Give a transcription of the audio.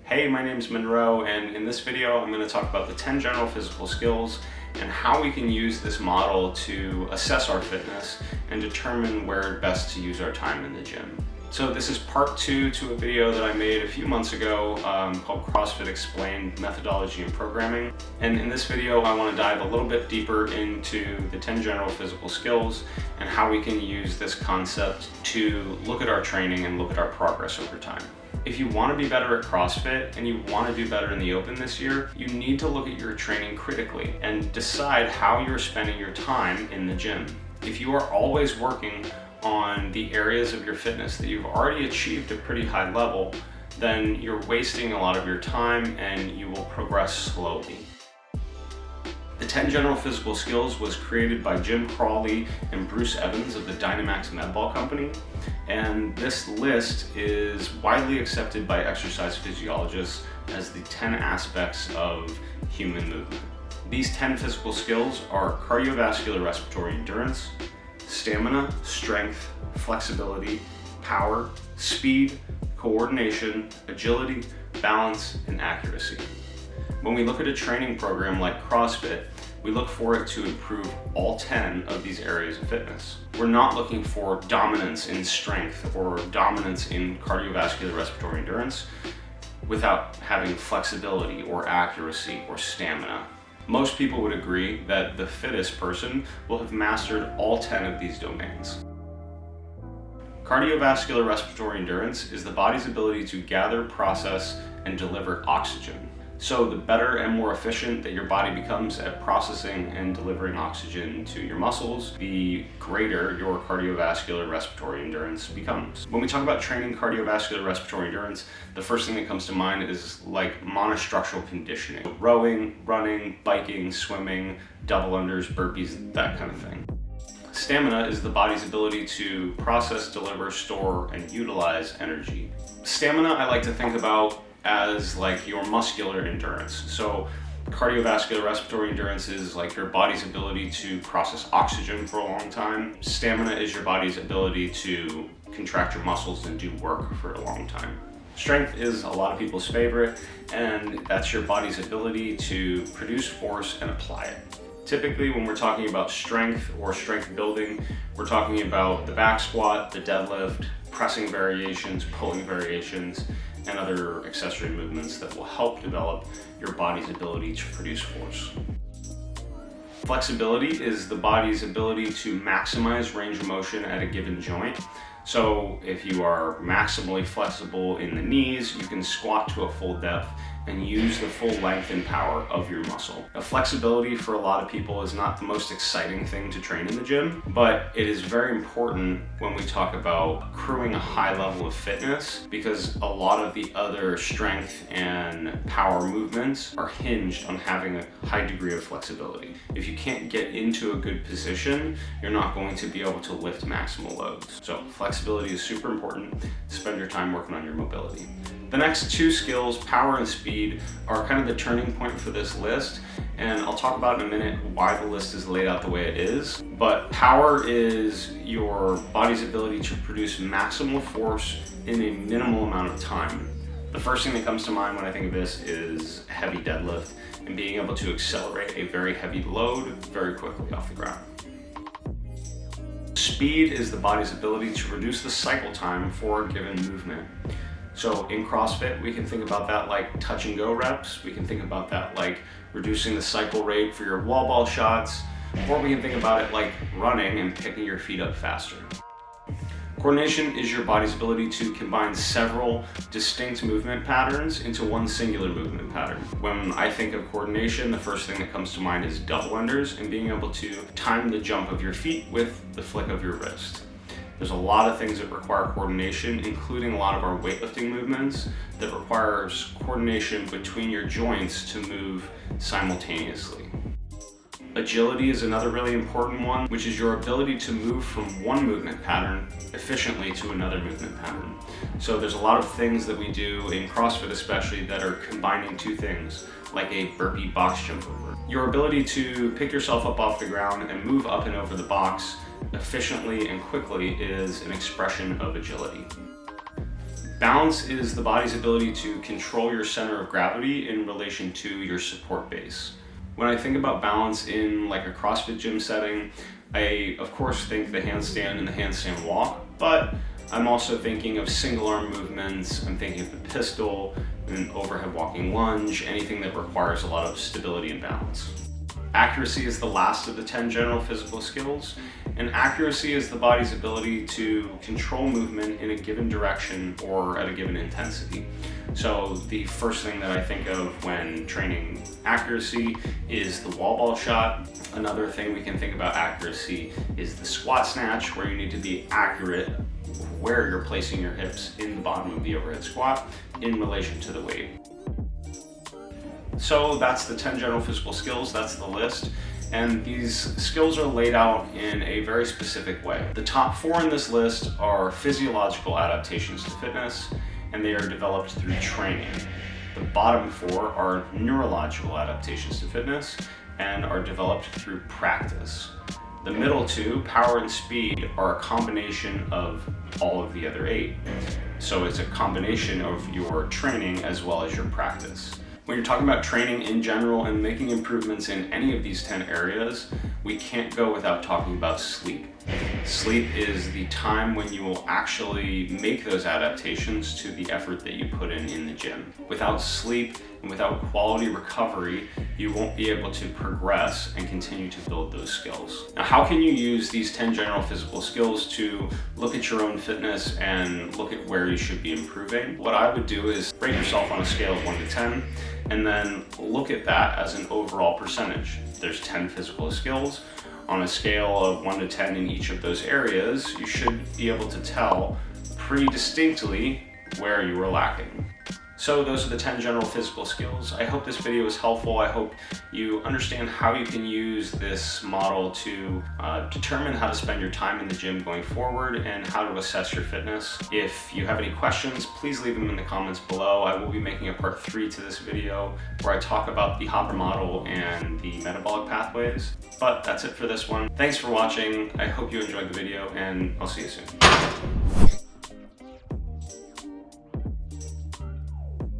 Hey, my name's Monroe, and in this video I'm going to talk about the 10 general physical skills and how we can use this model to assess our fitness and determine where best to use our time in the gym. So this is part 2 to a video that I made a few months ago called CrossFit Explained Methodology and Programming. And in this video I want to dive a little bit deeper into the 10 general physical skills and how we can use this concept to look at our training and look at our progress over time. If you want to be better at CrossFit and you want to do better in the Open this year, you need to look at your training critically and decide how you're spending your time in the gym. If you are always working on the areas of your fitness that you've already achieved a pretty high level, then you're wasting a lot of your time and you will progress slowly. The 10 general physical skills was created by Jim Crawley and Bruce Evans of the Dynamax Medball Company, and this list is widely accepted by exercise physiologists as the 10 aspects of human movement. These 10 physical skills are cardiovascular respiratory endurance, stamina, strength, flexibility, power, speed, coordination, agility, balance, and accuracy. When we look at a training program like CrossFit, we look for it to improve all 10 of these areas of fitness. We're not looking for dominance in strength or dominance in cardiovascular respiratory endurance without having flexibility or accuracy or stamina. Most people would agree that the fittest person will have mastered all 10 of these domains. Cardiovascular respiratory endurance is the body's ability to gather, process, and deliver oxygen. So the better and more efficient that your body becomes at processing and delivering oxygen to your muscles, the greater your cardiovascular respiratory endurance becomes. When we talk about training cardiovascular respiratory endurance, the first thing that comes to mind is like monostructural conditioning. Rowing, running, biking, swimming, double unders, burpees, that kind of thing. Stamina is the body's ability to process, deliver, store, and utilize energy. Stamina I like to think about as like your muscular endurance. So cardiovascular respiratory endurance is like your body's ability to process oxygen for a long time. Stamina is your body's ability to contract your muscles and do work for a long time. Strength is a lot of people's favorite, and that's your body's ability to produce force and apply it. Typically, when we're talking about strength or strength building, we're talking about the back squat, the deadlift, pressing variations, pulling variations, and other accessory movements that will help develop your body's ability to produce force. Flexibility is the body's ability to maximize range of motion at a given joint. So if you are maximally flexible in the knees, you can squat to a full depth and use the full length and power of your muscle. Now, flexibility for a lot of people is not the most exciting thing to train in the gym, but it is very important when we talk about accruing a high level of fitness, because a lot of the other strength and power movements are hinged on having a high degree of flexibility. If you can't get into a good position, you're not going to be able to lift maximal loads. So flexibility is super important. Spend your time working on your mobility. The next two skills, power and speed, are kind of the turning point for this list, and I'll talk about in a minute why the list is laid out the way it is. But power is your body's ability to produce maximal force in a minimal amount of time. The first thing that comes to mind when I think of this is heavy deadlift and being able to accelerate a very heavy load very quickly off the ground. Speed is the body's ability to reduce the cycle time for a given movement. So in CrossFit, we can think about that like touch and go reps. We can think about that like reducing the cycle rate for your wall ball shots, or we can think about it like running and picking your feet up faster. Coordination is your body's ability to combine several distinct movement patterns into one singular movement pattern. When I think of coordination, the first thing that comes to mind is double unders and being able to time the jump of your feet with the flick of your wrist. There's a lot of things that require coordination, including a lot of our weightlifting movements that requires coordination between your joints to move simultaneously. Agility is another really important one, which is your ability to move from one movement pattern efficiently to another movement pattern. So there's a lot of things that we do in CrossFit especially that are combining two things, like a burpee box jump over. Your ability to pick yourself up off the ground and move up and over the box efficiently and quickly is an expression of agility. Balance is the body's ability to control your center of gravity in relation to your support base. When I think about balance in like a CrossFit gym setting, I of course think the handstand and the handstand walk, but I'm also thinking of single arm movements. I'm thinking of the pistol, an overhead walking lunge, anything that requires a lot of stability and balance. Accuracy is the last of the 10 general physical skills, and accuracy is the body's ability to control movement in a given direction or at a given intensity. So the first thing that I think of when training accuracy is the wall ball shot. Another thing we can think about accuracy is the squat snatch, where you need to be accurate where you're placing your hips in the bottom of the overhead squat in relation to the weight. So that's the 10 general physical skills, that's the list. And these skills are laid out in a very specific way. The top 4 in this list are physiological adaptations to fitness, and they are developed through training. The bottom 4 are neurological adaptations to fitness and are developed through practice. The middle 2, power and speed, are a combination of all of the other 8. So it's a combination of your training as well as your practice. When you're talking about training in general and making improvements in any of these 10 areas, we can't go without talking about sleep. Sleep is the time when you will actually make those adaptations to the effort that you put in the gym. Without sleep and without quality recovery, you won't be able to progress and continue to build those skills. Now, how can you use these 10 general physical skills to look at your own fitness and look at where you should be improving? What I would do is rate yourself on a scale of 1 to 10, and then look at that as an overall percentage. There's 10 physical skills. On a scale of 1 to 10 in each of those areas, you should be able to tell pretty distinctly where you were lacking. So those are the 10 general physical skills. I hope this video was helpful. I hope you understand how you can use this model to determine how to spend your time in the gym going forward and how to assess your fitness. If you have any questions, please leave them in the comments below. I will be making a part 3 to this video where I talk about the Hopper model and the metabolic pathways. But that's it for this one. Thanks for watching. I hope you enjoyed the video, and I'll see you soon.